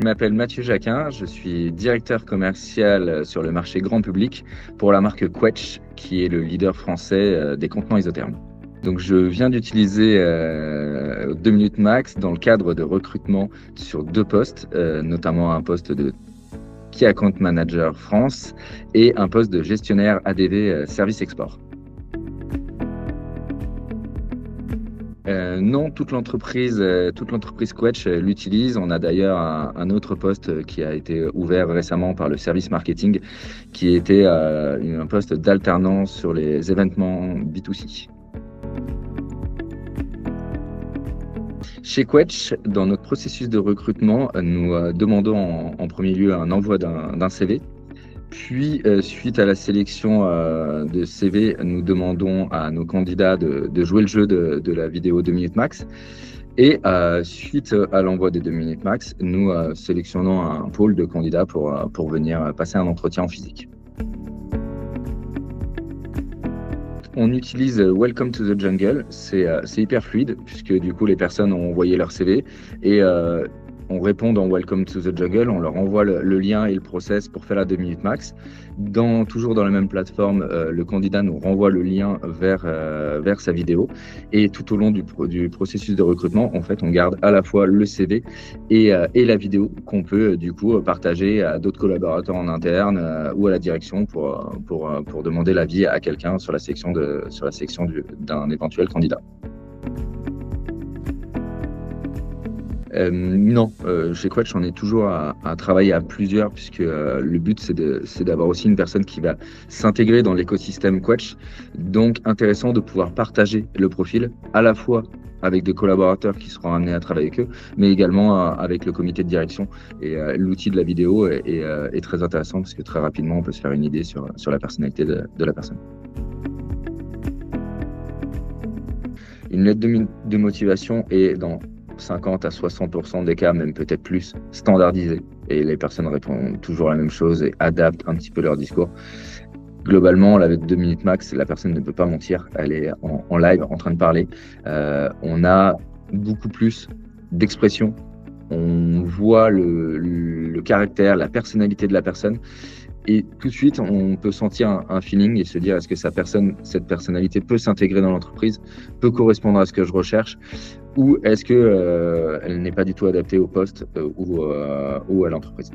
Je m'appelle Mathieu Jacquin, je suis directeur commercial sur le marché grand public pour la marque Quetch, qui est le leader français des contenants isothermes. Donc je viens d'utiliser 2 minutes max dans le cadre de recrutement sur 2 postes, notamment un poste de Key Account Manager France et un poste de gestionnaire ADV Service Export. Non, toute l'entreprise Quetch l'utilise. On a d'ailleurs un autre poste qui a été ouvert récemment par le service marketing, qui était un poste d'alternance sur les événements B2C. Chez Quetch, dans notre processus de recrutement, nous demandons en premier lieu un envoi d'un CV. Puis, suite à la sélection de CV, nous demandons à nos candidats de jouer le jeu de la vidéo 2 minutes max. Et suite à l'envoi des 2 minutes max, nous sélectionnons un pôle de candidats pour venir passer un entretien en physique. On utilise Welcome to the Jungle, c'est hyper fluide puisque du coup les personnes ont envoyé leur CV et on répond dans Welcome to the Jungle, on leur envoie le lien et le process pour faire la 2 minutes max. Toujours dans la même plateforme, le candidat nous renvoie le lien vers sa vidéo. Et tout au long du processus de recrutement, en fait, on garde à la fois le CV et la vidéo qu'on peut du coup partager à d'autres collaborateurs en interne ou à la direction pour demander l'avis à quelqu'un sur la section d'un éventuel candidat. Non, chez Quetch, on est toujours à travailler à plusieurs puisque le but, c'est d'avoir aussi une personne qui va s'intégrer dans l'écosystème Quetch. Donc, intéressant de pouvoir partager le profil à la fois avec des collaborateurs qui seront amenés à travailler avec eux, mais également avec le comité de direction. Et l'outil de la vidéo est très intéressant parce que très rapidement, on peut se faire une idée sur la personnalité de la personne. Une lettre de motivation est dans 50 à 60% des cas, même peut-être plus, standardisé. Et les personnes répondent toujours la même chose et adaptent un petit peu leur discours. Globalement, la 2 minutes max, la personne ne peut pas mentir. Elle est en live, en train de parler. On a beaucoup plus d'expression. On voit le caractère, la personnalité de la personne. Et tout de suite, on peut sentir un feeling et se dire est-ce que cette personnalité peut s'intégrer dans l'entreprise, peut correspondre à ce que je recherche, ou est-ce qu'elle n'est pas du tout adaptée au poste ou à l'entreprise.